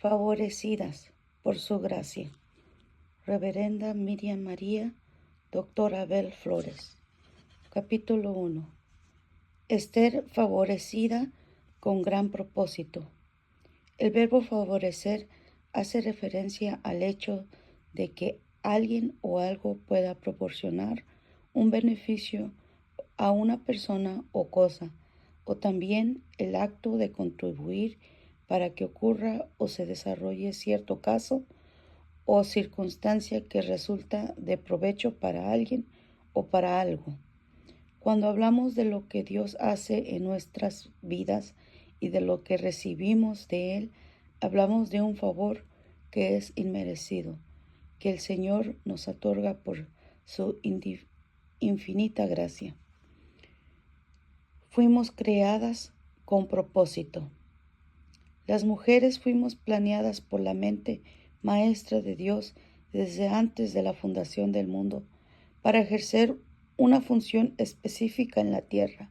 favorecidas por su gracia. Reverenda Miriam María, Dr. Abel Flores. Capítulo 1. Esther favorecida con gran propósito. El verbo favorecer hace referencia al hecho de que alguien o algo pueda proporcionar un beneficio a una persona o cosa, o también el acto de contribuir para que ocurra o se desarrolle cierto caso o circunstancia que resulta de provecho para alguien o para algo. Cuando hablamos de lo que Dios hace en nuestras vidas y de lo que recibimos de Él, hablamos de un favor que es inmerecido, que el Señor nos otorga por su infinita gracia. Fuimos creadas con propósito. Las mujeres fuimos planeadas por la mente maestra de Dios desde antes de la fundación del mundo para ejercer una función específica en la tierra.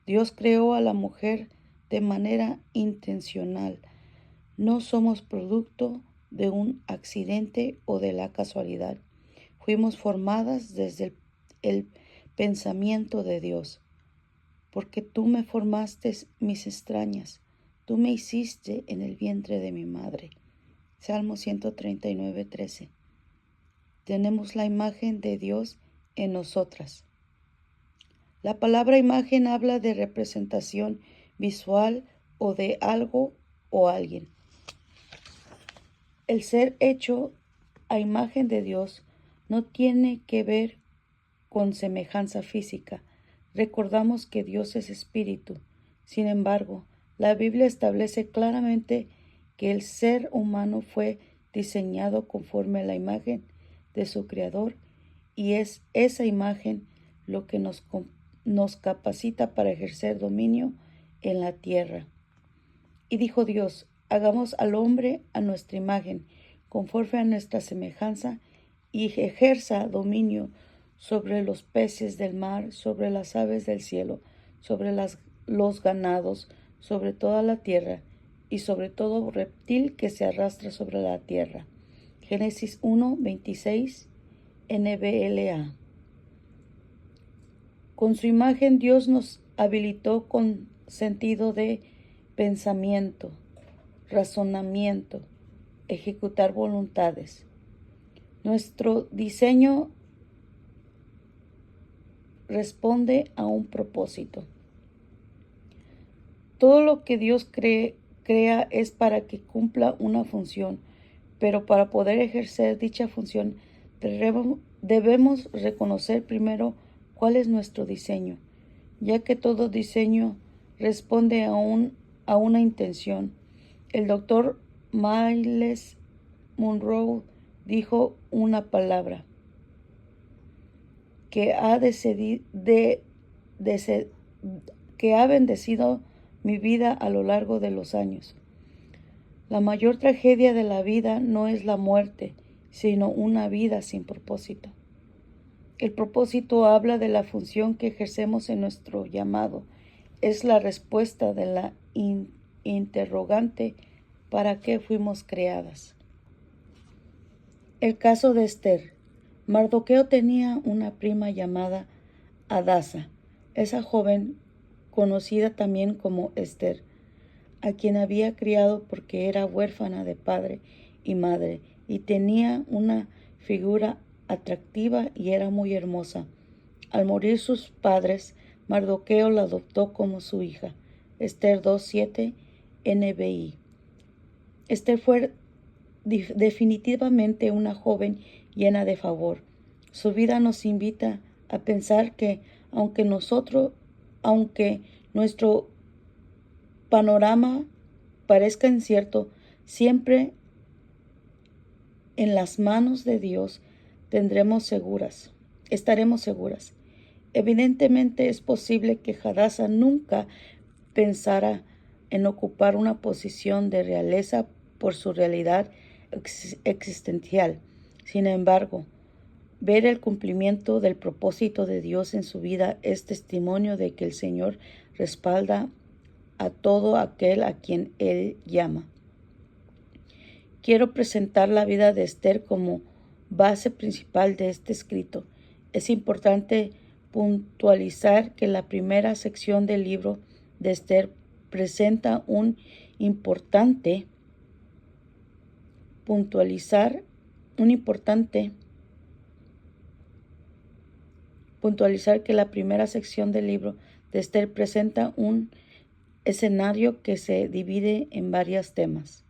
Dios creó a la mujer de manera intencional. No somos producto de un accidente o de la casualidad. Fuimos formadas desde el pensamiento de Dios. Porque tú me formaste mis extrañas, tú me hiciste en el vientre de mi madre. Salmo 139, 13. Tenemos la imagen de Dios en nosotras. La palabra imagen habla de representación visual o de algo o alguien. El ser hecho a imagen de Dios no tiene que ver con semejanza física. Recordamos que Dios es espíritu. Sin embargo, la Biblia establece claramente que el ser humano fue diseñado conforme a la imagen de su Creador y es esa imagen lo que nos capacita para ejercer dominio en la tierra. Y dijo Dios, hagamos al hombre a nuestra imagen, conforme a nuestra semejanza, y ejerza dominio sobre los peces del mar, sobre las aves del cielo, sobre los ganados, sobre toda la tierra, y sobre todo reptil que se arrastra sobre la tierra. Génesis 1, 26, NBLA. Con su imagen Dios nos habilitó con sentido de pensamiento, razonamiento, ejecutar voluntades. Nuestro diseño responde a un propósito. Todo lo que Dios crea es para que cumpla una función, pero para poder ejercer dicha función debemos reconocer primero cuál es nuestro diseño, ya que todo diseño responde a una intención. El doctor Myles Munroe dijo una palabra que ha bendecido mi vida a lo largo de los años. La mayor tragedia de la vida no es la muerte, sino una vida sin propósito. El propósito habla de la función que ejercemos en nuestro llamado. Es la respuesta de la interrogante ¿para qué fuimos creadas? El caso de Esther. Mardoqueo tenía una prima llamada Hadasa, esa joven conocida también como Esther, a quien había criado porque era huérfana de padre y madre y tenía una figura atractiva y era muy hermosa. Al morir sus padres, Mardoqueo la adoptó como su hija. Esther 2:7 NBI. Esther fue definitivamente una joven llena de favor. Su vida nos invita a pensar que aunque nuestro panorama parezca incierto, siempre en las manos de Dios estaremos seguras. Evidentemente es posible que Hadasa nunca pensara en ocupar una posición de realeza por su realidad existencial. Sin embargo, ver el cumplimiento del propósito de Dios en su vida es testimonio de que el Señor respalda a todo aquel a quien Él llama. Quiero presentar la vida de Esther como base principal de este escrito. Es importante puntualizar que la primera sección del libro de Esther presenta un importante puntualizar que la primera sección del libro de Esther presenta un escenario que se divide en varios temas.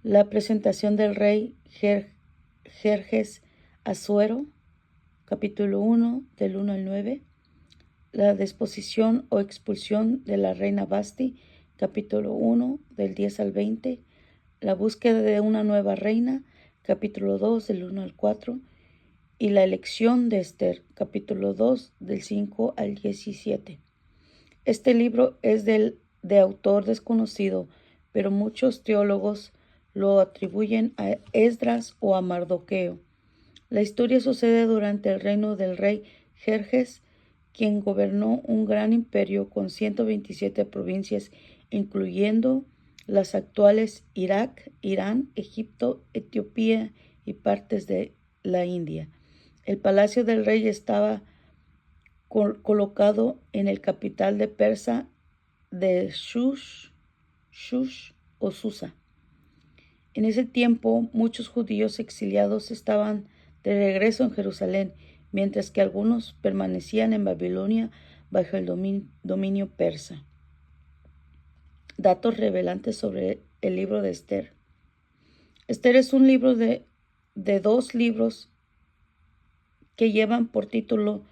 La presentación del rey Jerjes Asuero, capítulo 1, del 1 al 9. La disposición o expulsión de la reina Vasti, capítulo 1, del 10 al 20. La búsqueda de una nueva reina, capítulo 2, del 1 al 4. Y la elección de Esther, capítulo 2, del 5 al 17. Este libro es de autor desconocido, pero muchos teólogos lo atribuyen a Esdras o a Mardoqueo. La historia sucede durante el reino del rey Jerjes, quien gobernó un gran imperio con 127 provincias, incluyendo las actuales Irak, Irán, Egipto, Etiopía y partes de la India. El palacio del rey estaba colocado en el capital de Persa de Shush o Susa. En ese tiempo, muchos judíos exiliados estaban de regreso en Jerusalén, mientras que algunos permanecían en Babilonia bajo el dominio persa. Datos revelantes sobre el libro de Esther. Esther es un libro de dos libros que llevan por título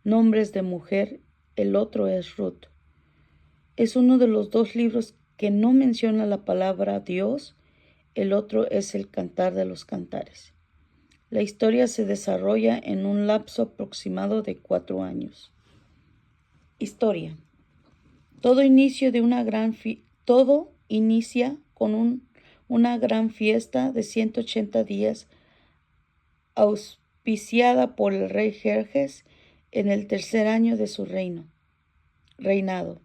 Nombres de mujer. El otro es Ruth. Es uno de los dos libros que no menciona la palabra Dios. El otro es el Cantar de los Cantares. La historia se desarrolla en un lapso aproximado de 4 años. Historia. Todo inicia con una gran fiesta de 180 días auspiciada por el rey Jerjes en el tercer año de su reinado.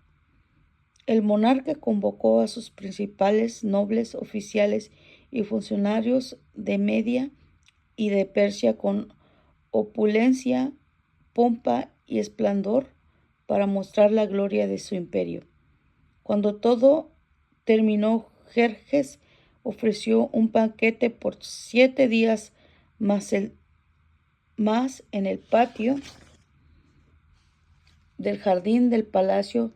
El monarca convocó a sus principales nobles, oficiales y funcionarios de Media y de Persia con opulencia, pompa y esplendor para mostrar la gloria de su imperio. Cuando todo terminó, Jerjes ofreció un banquete por 7 días más en el patio del jardín del palacio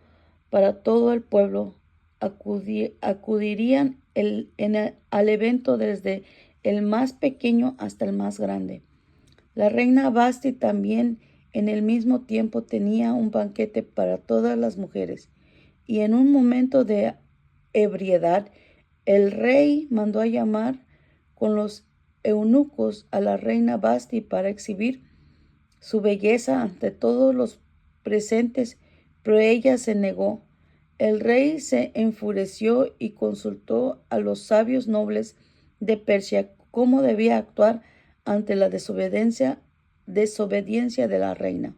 para todo el pueblo. Acudirían al evento desde el más pequeño hasta el más grande. La reina Vasti también en el mismo tiempo tenía un banquete para todas las mujeres, y en un momento de ebriedad el rey mandó a llamar con los eunucos a la reina Vasti para exhibir su belleza ante todos los presentes, pero ella se negó. El rey se enfureció y consultó a los sabios nobles de Persia cómo debía actuar ante la desobediencia de la reina.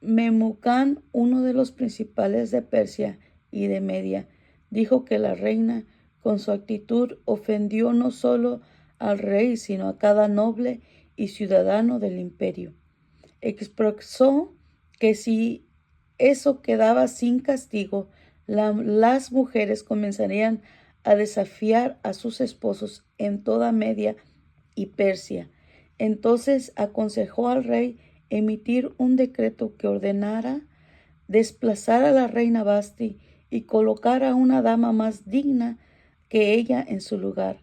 Memucán, uno de los principales de Persia y de Media, dijo que la reina, con su actitud, ofendió no solo al rey, sino a cada noble y ciudadano del imperio. Expresó que si eso quedaba sin castigo, las mujeres comenzarían a desafiar a sus esposos en toda Media y Persia. Entonces aconsejó al rey emitir un decreto que ordenara desplazar a la reina Vasti y colocar a una dama más digna que ella en su lugar.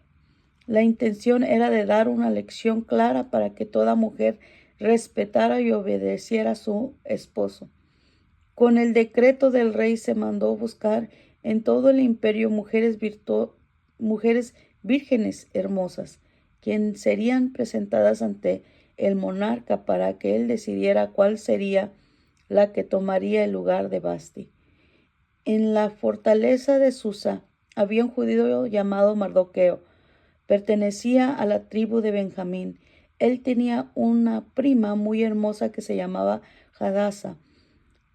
La intención era de dar una lección clara para que toda mujer respetara y obedeciera a su esposo. Con el decreto del rey se mandó buscar en todo el imperio mujeres vírgenes hermosas, quienes serían presentadas ante el monarca para que él decidiera cuál sería la que tomaría el lugar de Vasti. En la fortaleza de Susa había un judío llamado Mardoqueo. Pertenecía a la tribu de Benjamín. Él tenía una prima muy hermosa que se llamaba Hadasa,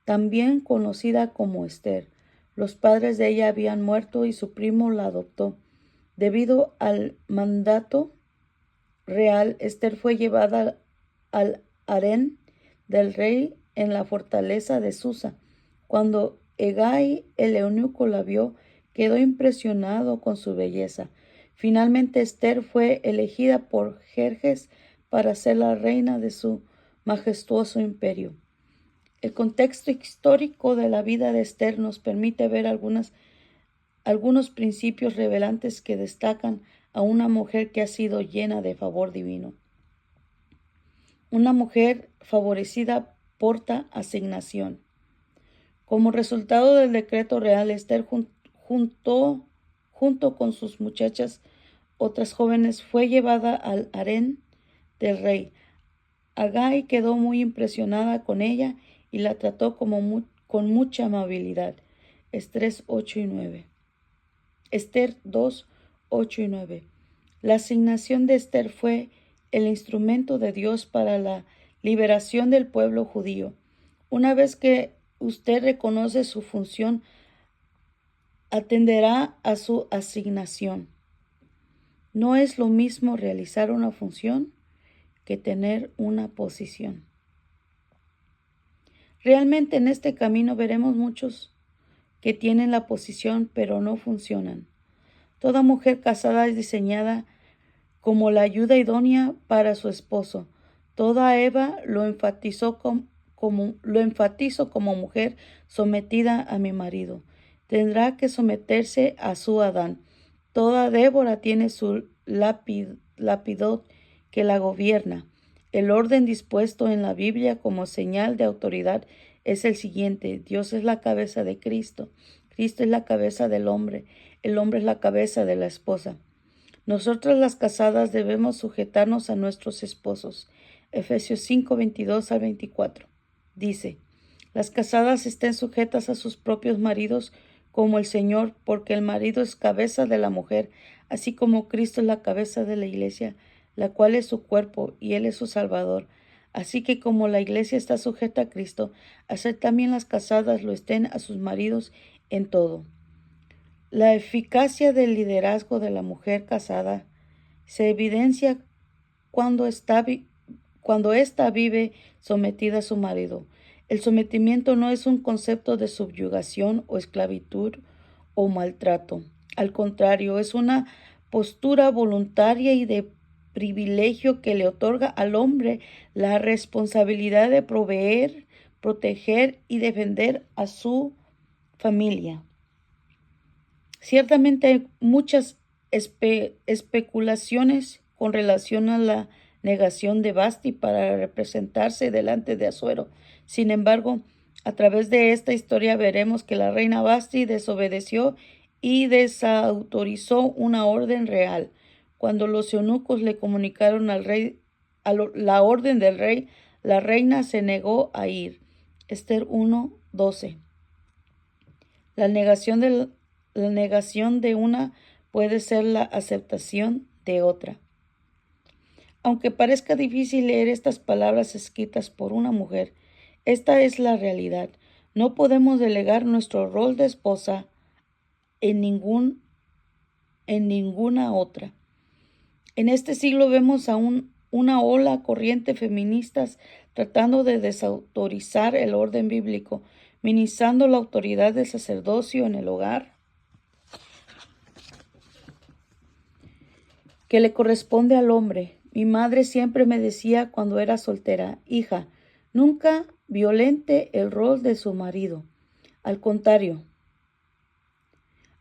también conocida como Esther. Los padres de ella habían muerto y su primo la adoptó. Debido al mandato real, Esther fue llevada al harén del rey en la fortaleza de Susa. Cuando Hegai, el eunuco, la vio, quedó impresionado con su belleza. Finalmente Esther fue elegida por Jerjes para ser la reina de su majestuoso imperio. El contexto histórico de la vida de Esther nos permite ver algunos principios revelantes que destacan a una mujer que ha sido llena de favor divino. Una mujer favorecida porta asignación. Como resultado del decreto real, Esther junto con sus muchachas, otras jóvenes, fue llevada al harén del rey. Hegai quedó muy impresionada con ella y la trató con mucha amabilidad. Esther 8 y 9. Esther 2, 8 y 9. La asignación de Esther fue el instrumento de Dios para la liberación del pueblo judío. Una vez que usted reconoce su función, atenderá a su asignación. No es lo mismo realizar una función que tener una posición. Realmente en este camino veremos muchos que tienen la posición pero no funcionan. Toda mujer casada es diseñada como la ayuda idónea para su esposo. Toda Eva lo enfatizo como mujer sometida a mi marido. Tendrá que someterse a su Adán. Toda Débora tiene su lapidot que la gobierna. El orden dispuesto en la Biblia como señal de autoridad es el siguiente: Dios es la cabeza de Cristo. Cristo es la cabeza del hombre. El hombre es la cabeza de la esposa. Nosotras las casadas debemos sujetarnos a nuestros esposos. Efesios 5, 22 al 24. Dice: las casadas estén sujetas a sus propios maridos como el Señor, porque el marido es cabeza de la mujer, así como Cristo es la cabeza de la iglesia, la cual es su cuerpo, y Él es su Salvador. Así que como la iglesia está sujeta a Cristo, así también las casadas lo estén a sus maridos en todo. La eficacia del liderazgo de la mujer casada se evidencia cuando ésta vive sometida a su marido. El sometimiento no es un concepto de subyugación o esclavitud o maltrato. Al contrario, es una postura voluntaria y de privilegio que le otorga al hombre la responsabilidad de proveer, proteger y defender a su familia. Ciertamente hay muchas especulaciones con relación a la negación de Vasti para representarse delante de Asuero. Sin embargo, a través de esta historia veremos que la reina Vasti desobedeció y desautorizó una orden real. Cuando los eunucos le comunicaron al rey la orden del rey, la reina se negó a ir. Esther 1, 12. La negación de una puede ser la aceptación de otra. Aunque parezca difícil leer estas palabras escritas por una mujer, esta es la realidad. No podemos delegar nuestro rol de esposa en ninguna otra. En este siglo vemos a una ola corriente feministas tratando de desautorizar el orden bíblico, minimizando la autoridad del sacerdocio en el hogar que le corresponde al hombre. Mi madre siempre me decía cuando era soltera: hija, nunca violente el rol de su marido. Al contrario,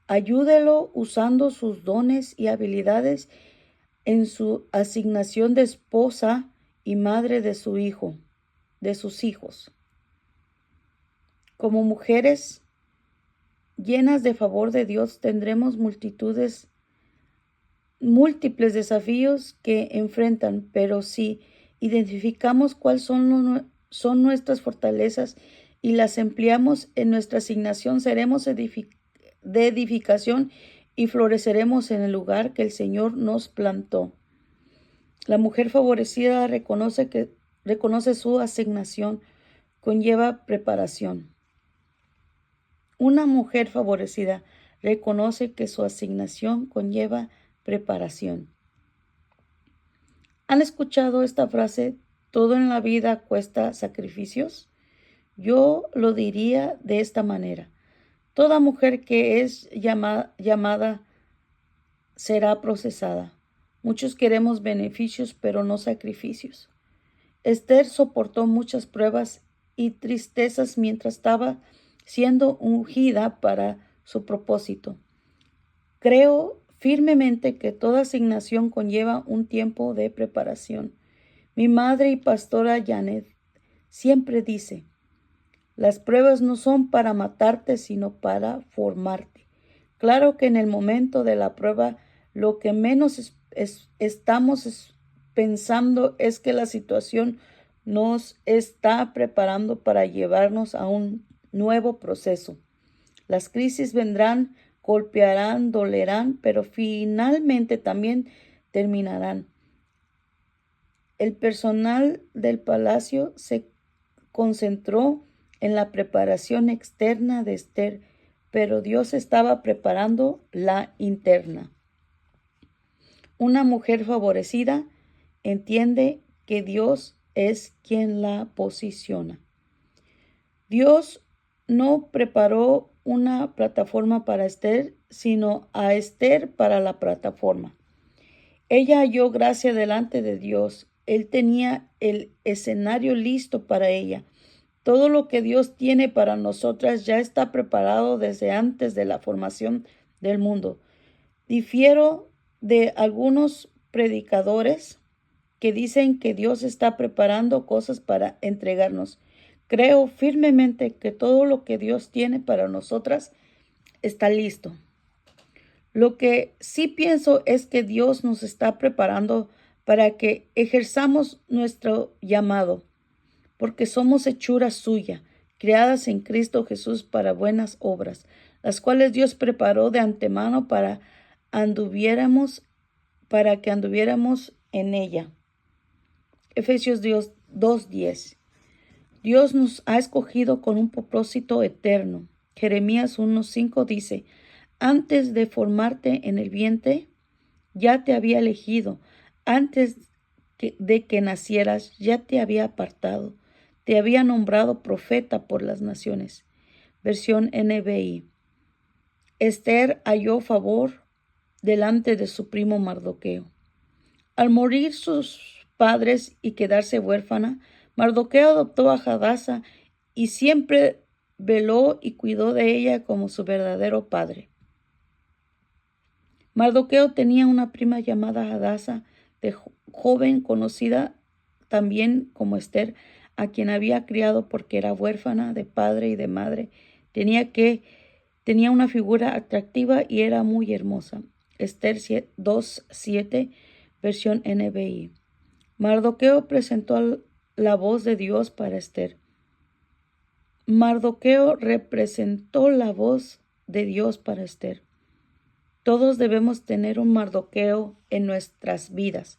ayúdelo usando sus dones y habilidades en su asignación de esposa y madre de sus hijos. Como mujeres llenas de favor de Dios, tendremos múltiples desafíos que enfrentan, pero si identificamos cuáles son nuestras fortalezas y las empleamos en nuestra asignación, seremos de edificación y floreceremos en el lugar que el Señor nos plantó. La mujer favorecida reconoce su asignación, conlleva preparación. Una mujer favorecida reconoce que su asignación conlleva preparación. ¿Han escuchado esta frase? ¿Todo en la vida cuesta sacrificios? Yo lo diría de esta manera. Toda mujer que es llamada será procesada. Muchos queremos beneficios, pero no sacrificios. Esther soportó muchas pruebas y tristezas mientras estaba siendo ungida para su propósito. Creo firmemente que toda asignación conlleva un tiempo de preparación. Mi madre y pastora Janet siempre dice, las pruebas no son para matarte, sino para formarte. Claro que en el momento de la prueba, lo que menos estamos pensando es que la situación nos está preparando para llevarnos a un nuevo proceso. Las crisis vendrán, golpearán, dolerán, pero finalmente también terminarán. El personal del palacio se concentró en la preparación externa de Esther, pero Dios estaba preparando la interna. Una mujer favorecida entiende que Dios es quien la posiciona. Dios no preparó una plataforma para Esther, sino a Esther para la plataforma. Ella halló gracia delante de Dios. Él tenía el escenario listo para ella. Todo lo que Dios tiene para nosotras ya está preparado desde antes de la formación del mundo. Difiero de algunos predicadores que dicen que Dios está preparando cosas para entregarnos. Creo firmemente que todo lo que Dios tiene para nosotras está listo. Lo que sí pienso es que Dios nos está preparando para que ejerzamos nuestro llamado, porque somos hechura suya, creadas en Cristo Jesús para buenas obras, las cuales Dios preparó de antemano para que anduviéramos en ella. Efesios 2:10. Dios nos ha escogido con un propósito eterno. Jeremías 1:5 dice, antes de formarte en el vientre, ya te había elegido. Antes de que nacieras, ya te había apartado. Te había nombrado profeta por las naciones. Versión NBI. Esther halló favor delante de su primo Mardoqueo. Al morir sus padres y quedarse huérfana, Mardoqueo adoptó a Hadasa y siempre veló y cuidó de ella como su verdadero padre. Mardoqueo tenía una prima llamada Hadasa, de joven conocida también como Esther, a quien había criado porque era huérfana de padre y de madre. Tenía una figura atractiva y era muy hermosa. Esther 2:7, versión NBI. Mardoqueo presentó la voz de Dios para Esther. Mardoqueo representó la voz de Dios para Esther. Todos debemos tener un Mardoqueo en nuestras vidas,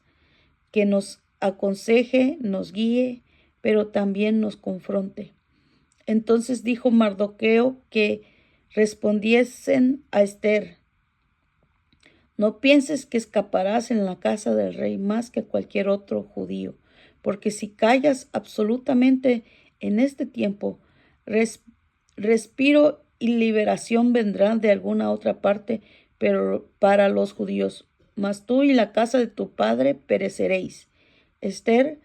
que nos aconseje, nos guíe, pero también nos confronte. Entonces dijo Mardoqueo que respondiesen a Esther, no pienses que escaparás en la casa del rey más que cualquier otro judío, porque si callas absolutamente en este tiempo, respiro y liberación vendrán de alguna otra parte, pero para los judíos, mas tú y la casa de tu padre pereceréis. Esther,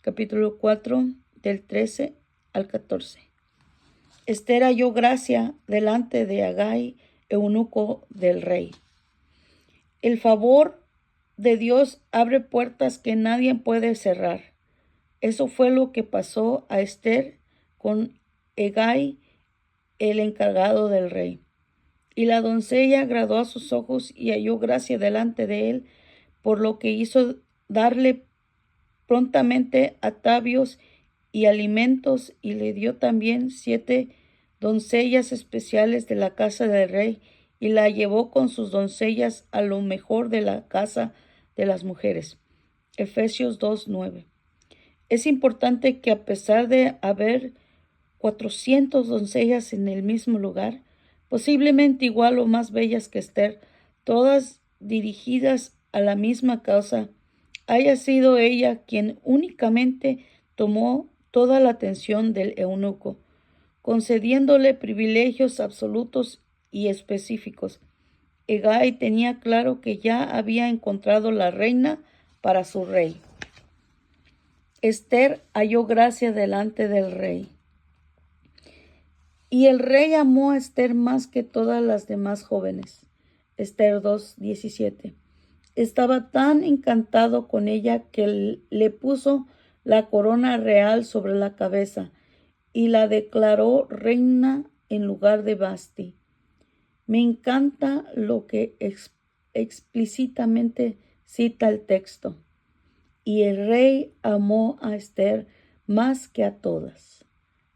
capítulo 4, del 13 al 14. Esther halló gracia delante de Agai, eunuco del rey. El favor de Dios abre puertas que nadie puede cerrar. Eso fue lo que pasó a Esther con Hegai, el encargado del rey. Y la doncella agradó a sus ojos y halló gracia delante de él, por lo que hizo darle prontamente atavios y alimentos, y le dio también 7 doncellas especiales de la casa del rey, y la llevó con sus doncellas a lo mejor de la casa de las mujeres. Efesios 2:9. Es importante que a pesar de haber 400 doncellas en el mismo lugar, posiblemente igual o más bellas que Esther, todas dirigidas a la misma causa, haya sido ella quien únicamente tomó toda la atención del eunuco, concediéndole privilegios absolutos y específicos. Hegai tenía claro que ya había encontrado la reina para su rey. Esther halló gracia delante del rey. Y el rey amó a Esther más que todas las demás jóvenes. Esther 2:17. Estaba tan encantado con ella que le puso la corona real sobre la cabeza y la declaró reina en lugar de Vasti. Me encanta lo que explícitamente cita el texto. Y el rey amó a Esther más que a todas.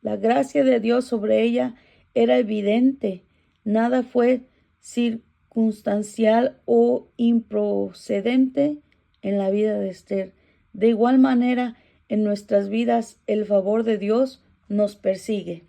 La gracia de Dios sobre ella era evidente. Nada fue circunstancial o improcedente en la vida de Esther. De igual manera, en nuestras vidas el favor de Dios nos persigue.